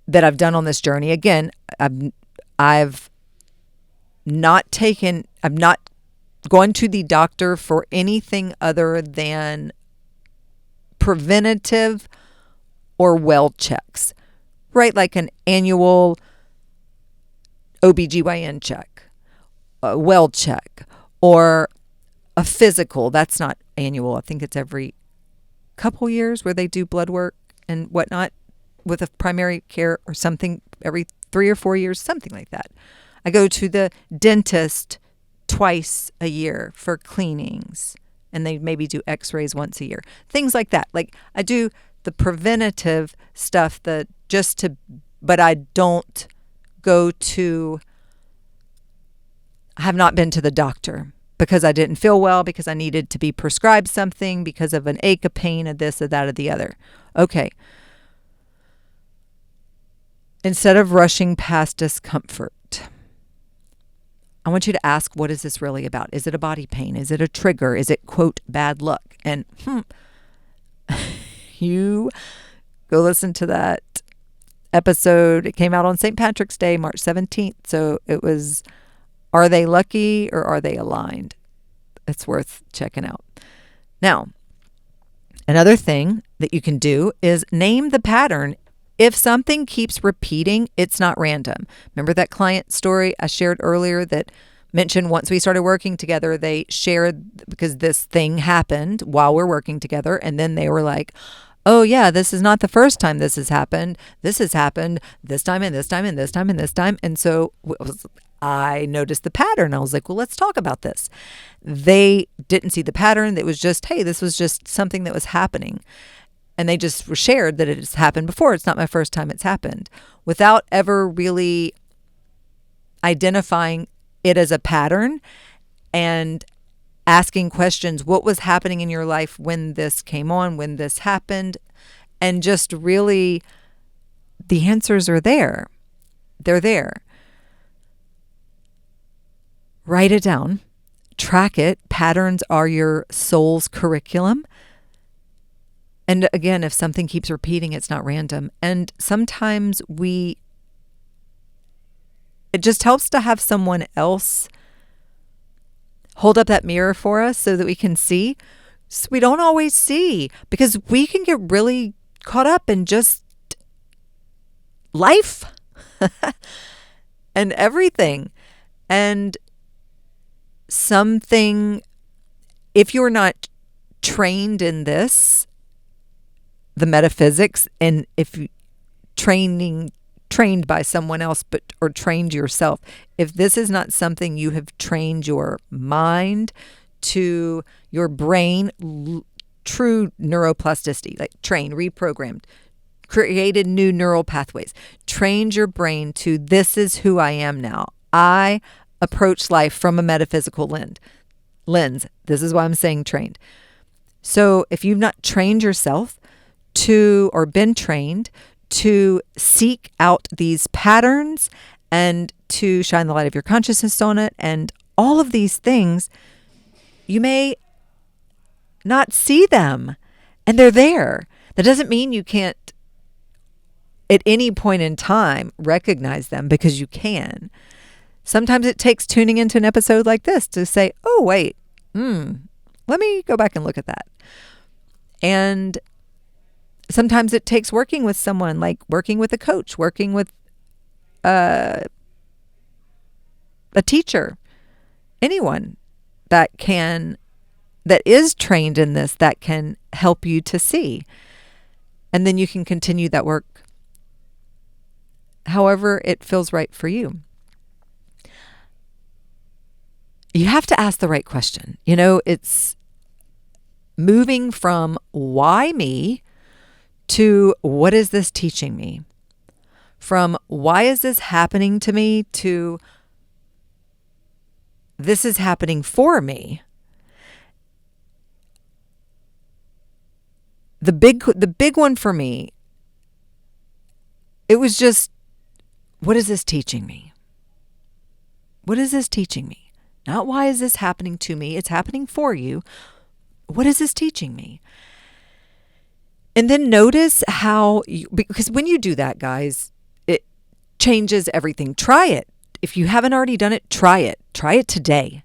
that I've done on this journey, again, I've not gone to the doctor for anything other than preventative or well checks, right? Like an annual OBGYN check, a well check, or a physical. That's not annual. I think it's every couple years where they do blood work and whatnot with a primary care, or something every 3 or 4 years, something like that. I go to the dentist twice a year for cleanings, and they maybe do x-rays once a year. Things like that. Like I do the preventative stuff, but I don't go to, I have not been to the doctor because I didn't feel well, because I needed to be prescribed something, because of an ache, a pain, of this, or that, or the other. Okay. Instead of rushing past discomfort, I want you to ask, what is this really about? Is it a body pain? Is it a trigger? Is it, quote, bad luck? And you go listen to that episode. It came out on St. Patrick's Day, March 17th. So it was Are they lucky or are they aligned? It's worth checking out. Now, another thing that you can do is name the pattern. If something keeps repeating, it's not random. Remember that client story I shared earlier that mentioned once we started working together, they shared because this thing happened while we're working together. And then they were like, oh yeah, this is not the first time this has happened. This has happened this time and this time and this time and this time. And so I noticed the pattern. I was like, well, let's talk about this. They didn't see the pattern. It was just, hey, this was just something that was happening. And they just shared that it's happened before. It's not my first time it's happened, without ever really identifying it as a pattern and asking questions. What was happening in your life when this came on, when this happened? And just really, the answers are there. They're there. Write it down. Track it. Patterns are your soul's curriculum. And again, if something keeps repeating, it's not random. And sometimes it just helps to have someone else hold up that mirror for us so that we can see. So we don't always see, because we can get really caught up in just life and everything. And something, if you're not trained in this, the metaphysics, and if you trained by someone else, or trained yourself, if this is not something you have trained your mind to, your brain, true neuroplasticity, like trained, reprogrammed, created new neural pathways, trained your brain to, this is who I am now. I approach life from a metaphysical lens. This is why I'm saying trained. So if you've not trained yourself to, or been trained to seek out these patterns and to shine the light of your consciousness on it and all of these things, you may not see them, and they're there. That doesn't mean you can't at any point in time recognize them, because you can. Sometimes it takes tuning into an episode like this to say, oh, wait, let me go back and look at that. And sometimes it takes working with someone, like working with a coach, working with a teacher, anyone that is trained in this, that can help you to see. And then you can continue that work however it feels right for you. You have to ask the right question. It's moving from why me to what is this teaching me? From why is this happening to me to this is happening for me. The big one for me, it was just, what is this teaching me? What is this teaching me? Not why is this happening to me? It's happening for you. What is this teaching me? And then notice how because when you do that, guys, it changes everything. Try it. If you haven't already done it, try it. Try it today.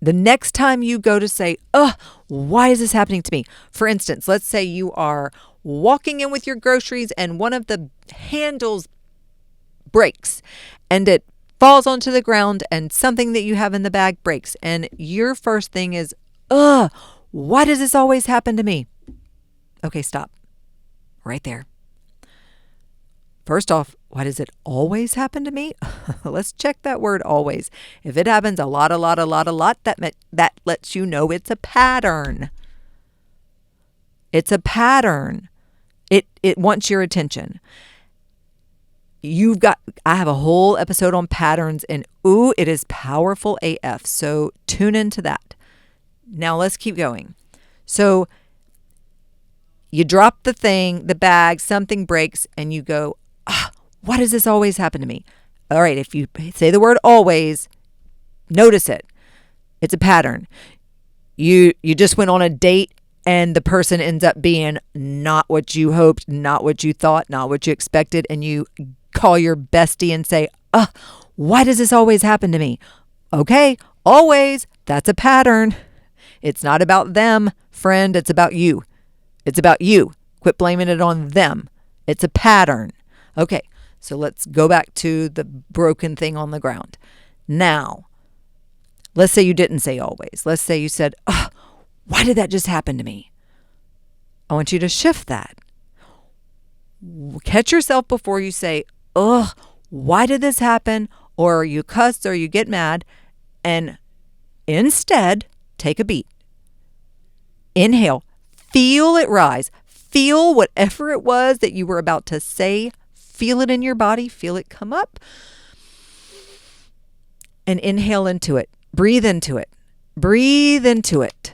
The next time you go to say, why is this happening to me? For instance, let's say you are walking in with your groceries and one of the handles breaks and it falls onto the ground and something that you have in the bag breaks. And your first thing is, why does this always happen to me? Okay, stop. Right there. First off, why does it always happen to me? Let's check that word always. If it happens a lot, that lets you know it's a pattern. It's a pattern. It wants your attention. I have a whole episode on patterns, and it is powerful AF. So tune into that. Now let's keep going. So you drop the thing, the bag, something breaks, and you go, why does this always happen to me? All right, if you say the word always, notice it. It's a pattern. You just went on a date and the person ends up being not what you hoped, not what you thought, not what you expected, and you call your bestie and say, why does this always happen to me? Okay, always, that's a pattern. It's not about them, friend. It's about you. It's about you. Quit blaming it on them. It's a pattern. Okay, so let's go back to the broken thing on the ground. Now, let's say you didn't say always. Let's say you said, oh, why did that just happen to me? I want you to shift that. Catch yourself before you say, ugh, why did this happen? Or you cuss or you get mad. And instead, take a beat. Inhale. Feel it rise. Feel whatever it was that you were about to say. Feel it in your body. Feel it come up. And inhale into it. Breathe into it. Breathe into it.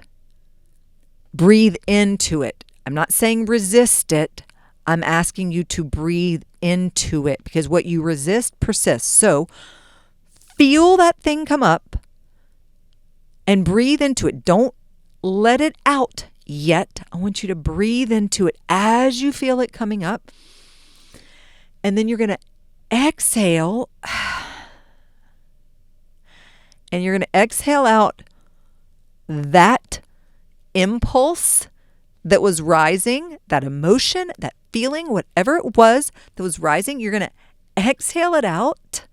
Breathe into it. I'm not saying resist it. I'm asking you to breathe into it, because what you resist persists. So feel that thing come up and breathe into it. Don't let it out yet. I want you to breathe into it as you feel it coming up. And then you're going to exhale. And you're going to exhale out that impulse that was rising, that emotion, that feeling, whatever it was that was rising. You're going to exhale it out.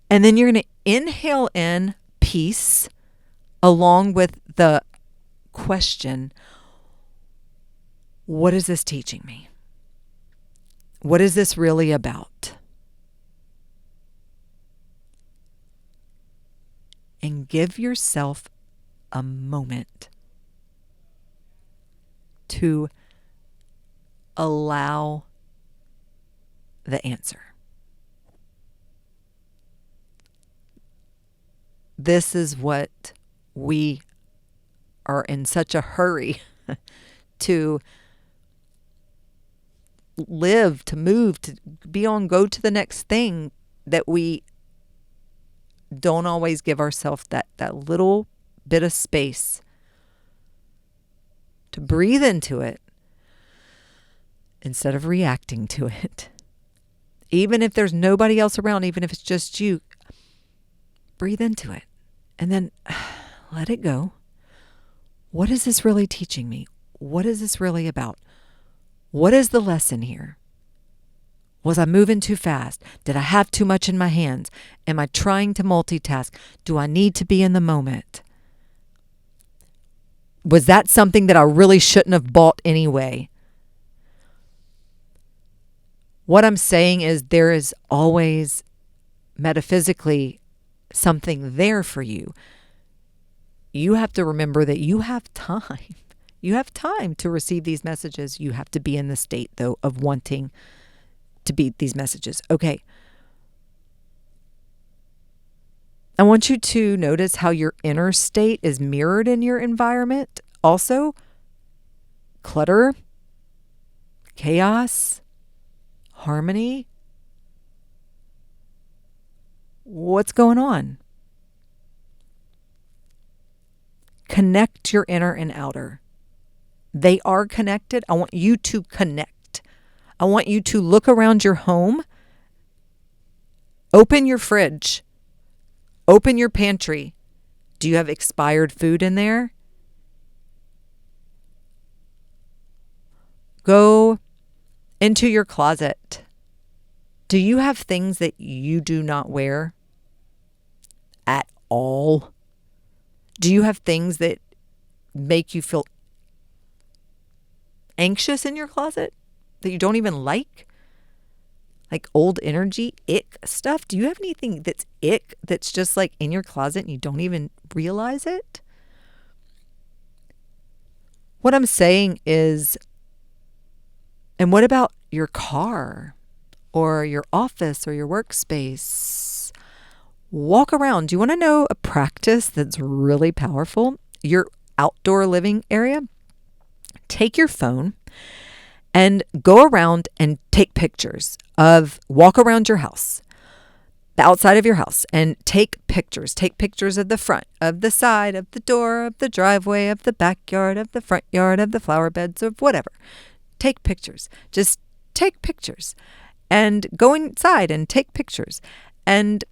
And then you're going to inhale in peace along with the question, what is this teaching me? What is this really about? And give yourself a moment to allow the answer. This is what we are in such a hurry to live, to move, to be on, go to the next thing, that we don't always give ourselves that little bit of space to breathe into it instead of reacting to it. Even if there's nobody else around, even if it's just you, breathe into it and then let it go. What is this really teaching me? What is this really about? What is the lesson here? Was I moving too fast? Did I have too much in my hands? Am I trying to multitask? Do I need to be in the moment? Was that something that I really shouldn't have bought anyway? What I'm saying is there is always metaphysically something there for you. You have to remember that you have time. You have time to receive these messages. You have to be in the state, though, of wanting to beat these messages. Okay. I want you to notice how your inner state is mirrored in your environment. Also, clutter, chaos, harmony. What's going on? Connect your inner and outer. They are connected. I want you to connect. I want you to look around your home. Open your fridge. Open your pantry. Do you have expired food in there? Go into your closet. Do you have things that you do not wear at all? Do you have things that make you feel anxious in your closet that you don't even like? Like old energy, ick stuff? Do you have anything that's ick that's just like in your closet and you don't even realize it? What I'm saying is, and what about your car or your office or your workspace? Walk around. Do you want to know a practice that's really powerful? Your outdoor living area? Take your phone and go around and take pictures of, walk around your house, the outside of your house, and take pictures. Take pictures of the front, of the side, of the door, of the driveway, of the backyard, of the front yard, of the flower beds, of whatever. Take pictures. Just take pictures and go inside and take pictures. And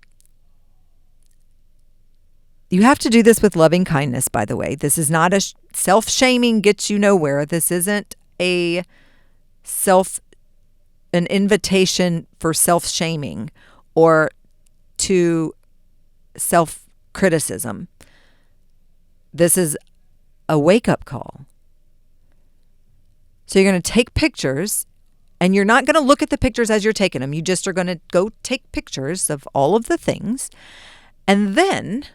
you have to do this with loving kindness, by the way. This is not a self-shaming gets you nowhere. This isn't an invitation for self-shaming or to self-criticism. This is a wake-up call. So you're going to take pictures, and you're not going to look at the pictures as you're taking them. You just are going to go take pictures of all of the things. And then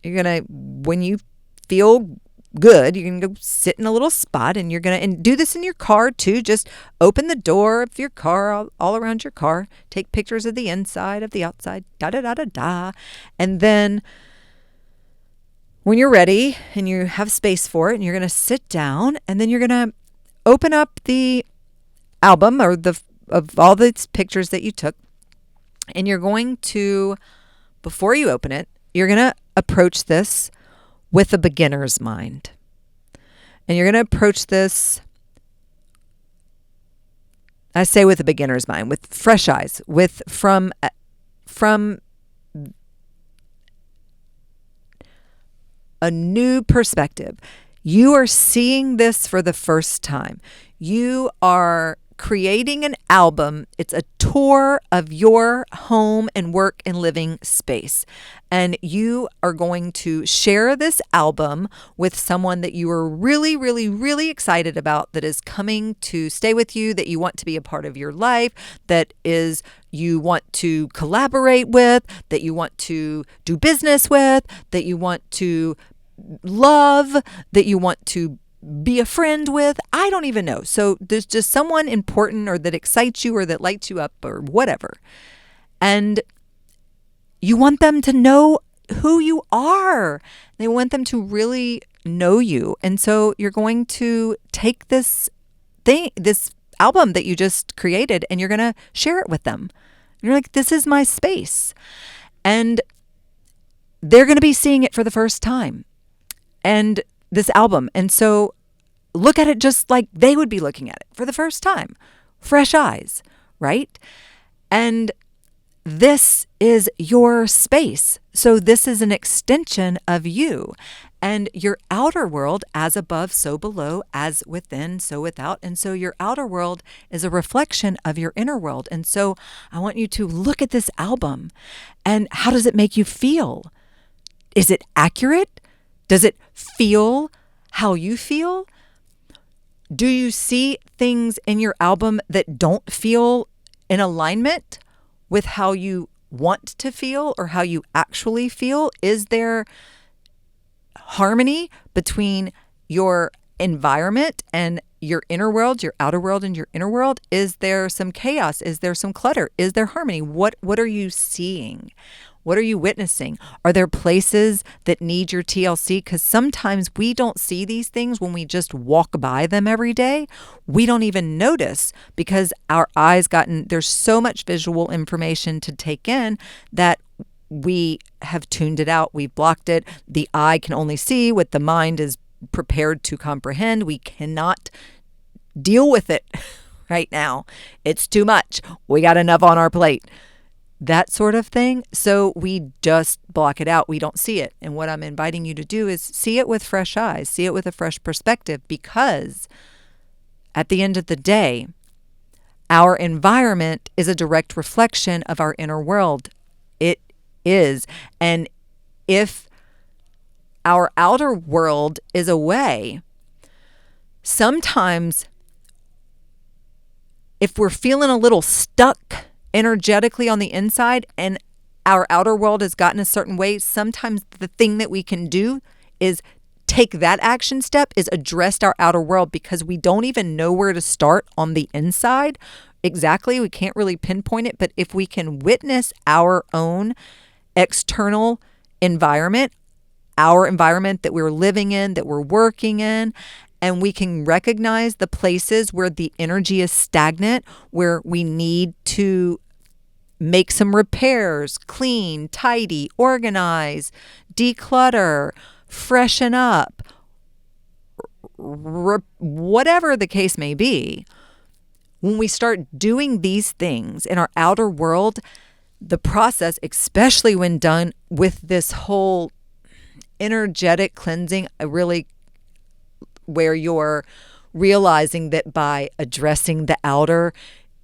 you're going to, when you feel good, you're going to go sit in a little spot, and you're going to, and do this in your car too. Just open the door of your car, all around your car, take pictures of the inside, of the outside, da-da-da-da-da. And then when you're ready and you have space for it, and you're going to sit down, and then you're going to open up the album of all the pictures that you took, and you're going to, before you open it, you're going to approach this with a beginner's mind. And you're going to approach this, I say with a beginner's mind, with fresh eyes, from a new perspective. You are seeing this for the first time. You are creating an album. It's a tour of your home and work and living space. And you are going to share this album with someone that you are really, really, really excited about, that is coming to stay with you, that you want to be a part of your life, that is you want to collaborate with, that you want to do business with, that you want to love, that you want to be a friend with. I don't even know. So there's just someone important, or that excites you, or that lights you up, or whatever. And you want them to know who you are. They want them to really know you. And so you're going to take this album that you just created, and you're going to share it with them. You're like, this is my space. And they're going to be seeing it for the first time. And this album. And so look at it just like they would be looking at it for the first time. Fresh eyes, right? And this is your space. So this is an extension of you. And your outer world, as above, so below, as within, so without. And so your outer world is a reflection of your inner world. And so I want you to look at this album. And how does it make you feel? Is it accurate? Does it feel how you feel? Do you see things in your album that don't feel in alignment with how you want to feel or how you actually feel? Is there harmony between your environment and your inner world, your outer world and your inner world? Is there some chaos? Is there some clutter? Is there harmony? What are you seeing? What are you witnessing? Are there places that need your TLC? Because sometimes we don't see these things when we just walk by them every day. We don't even notice because our eyes there's so much visual information to take in that we have tuned it out. We've blocked it. The eye can only see what the mind is prepared to comprehend. We cannot deal with it right now. It's too much. We got enough on our plate. That sort of thing. So we just block it out. We don't see it. And what I'm inviting you to do is see it with fresh eyes, see it with a fresh perspective, because at the end of the day, our environment is a direct reflection of our inner world. It is. And if our outer world is away, sometimes if we're feeling a little stuck energetically on the inside and our outer world has gotten a certain way, sometimes the thing that we can do is take that action step, is address our outer world, because we don't even know where to start on the inside. Exactly. We can't really pinpoint it. But if we can witness our own external environment, our environment that we're living in, that we're working in, and we can recognize the places where the energy is stagnant, where we need to make some repairs, clean, tidy, organize, declutter, freshen up, whatever the case may be. When we start doing these things in our outer world, the process, especially when done with this whole energetic cleansing, really where you're realizing that by addressing the outer,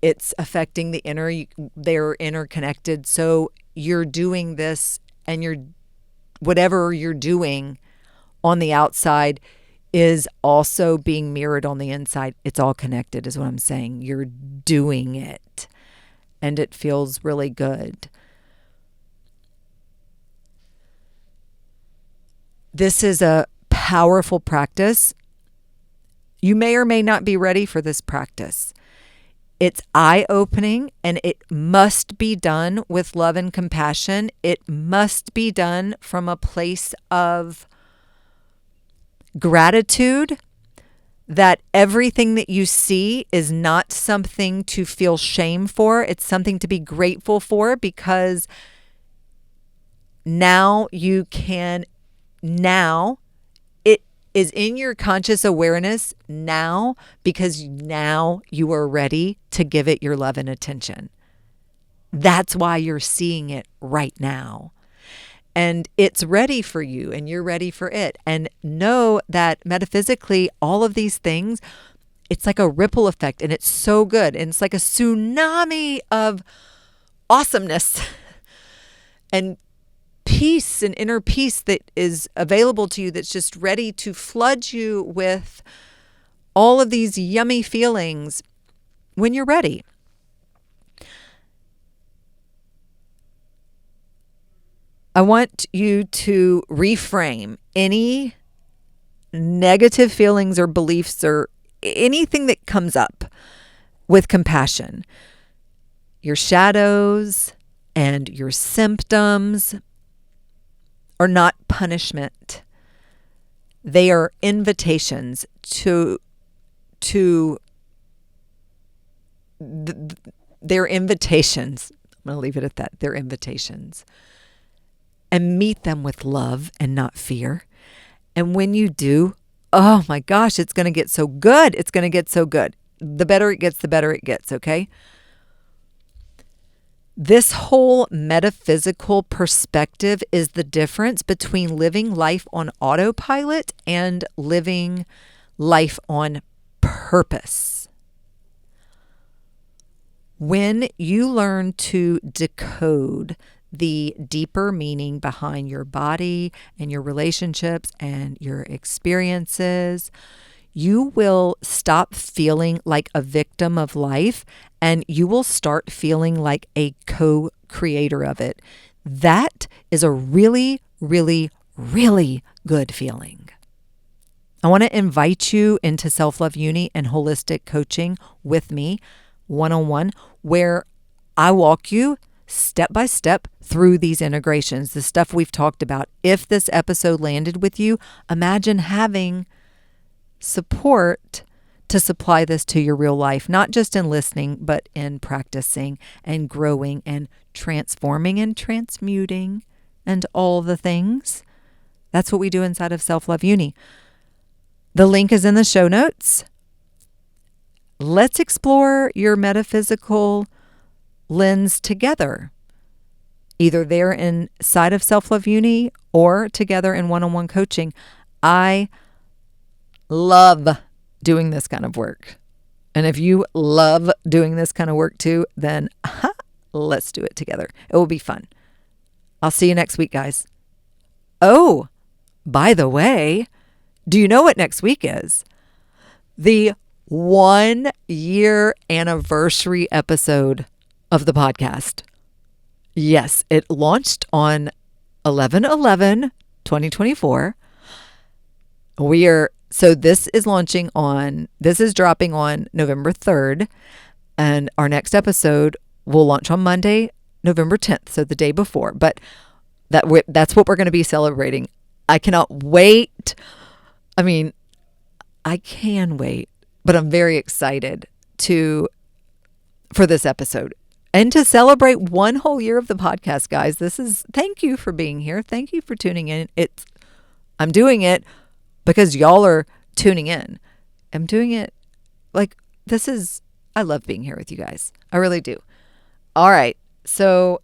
it's affecting the inner. They're interconnected. So you're doing this, and whatever you're doing on the outside is also being mirrored on the inside. It's all connected is what I'm saying. You're doing it, and it feels really good. This is a powerful practice. You may or may not be ready for this practice. It's eye-opening, and it must be done with love and compassion. It must be done from a place of gratitude that everything that you see is not something to feel shame for. It's something to be grateful for, because now it is in your conscious awareness now, because now you are ready to give it your love and attention. That's why you're seeing it right now. And it's ready for you, and you're ready for it. And know that metaphysically, all of these things, it's like a ripple effect, and it's so good. And it's like a tsunami of awesomeness and peace and inner peace that is available to you, that's just ready to flood you with all of these yummy feelings when you're ready. I want you to reframe any negative feelings or beliefs or anything that comes up with compassion. Your shadows and your symptoms are not punishment. They are invitations they're invitations. I'm going to leave it at that. They're invitations. And meet them with love and not fear. And when you do, oh my gosh, it's going to get so good. It's going to get so good. The better it gets, the better it gets, okay? This whole metaphysical perspective is the difference between living life on autopilot and living life on purpose. When you learn to decode the deeper meaning behind your body and your relationships and your experiences, you will stop feeling like a victim of life, and you will start feeling like a co-creator of it. That is a really, really, really good feeling. I want to invite you into Self-Love Uni and Holistic Coaching with me, one-on-one, where I walk you step by step through these integrations, the stuff we've talked about. If this episode landed with you, imagine having support to supply this to your real life, not just in listening, but in practicing and growing and transforming and transmuting and all the things. That's what we do inside of Self-Love Uni. The link is in the show notes. Let's explore your metaphysical lens together, either there inside of Self-Love Uni or together in one-on-one coaching. I love doing this kind of work. And if you love doing this kind of work too, then let's do it together. It will be fun. I'll see you next week, guys. Oh, by the way, do you know what next week is? The 1-year anniversary episode of the podcast. Yes, it launched on 11/11/2024. This is dropping on November 3rd, and our next episode will launch on Monday, November 10th, so the day before. But that's what we're going to be celebrating. I cannot wait. I mean, I can wait, but I'm very excited for this episode. And to celebrate 1 whole year of the podcast, guys. Thank you for being here. Thank you for tuning in. I'm doing it because y'all are tuning in. I'm doing it I love being here with you guys. I really do. All right. So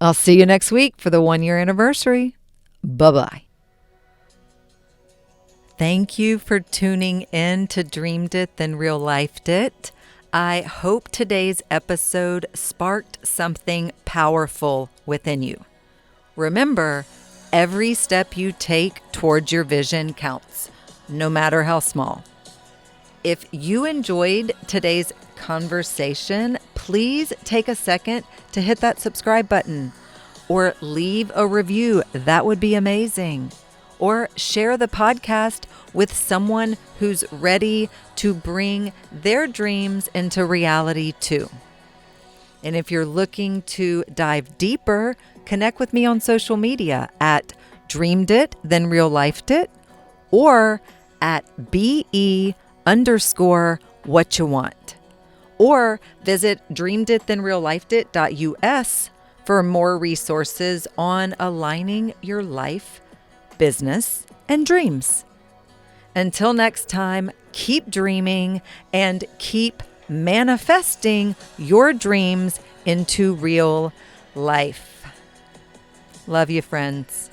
I'll see you next week for the 1-year anniversary. Bye-bye. Thank you for tuning in to Dreamed It, Then Real Lifed It. I hope today's episode sparked something powerful within you. Remember, every step you take towards your vision counts, no matter how small. If you enjoyed today's conversation, please take a second to hit that subscribe button or leave a review. That would be amazing. Or share the podcast with someone who's ready to bring their dreams into reality too. And if you're looking to dive deeper, connect with me on social media at Dreamed It, Then Real Lifed It, or at BE_what you want. Or visit dreameditthenreallifedit.us for more resources on aligning your life, business, and dreams. Until next time, keep dreaming and keep manifesting your dreams into real life. Love you, friends.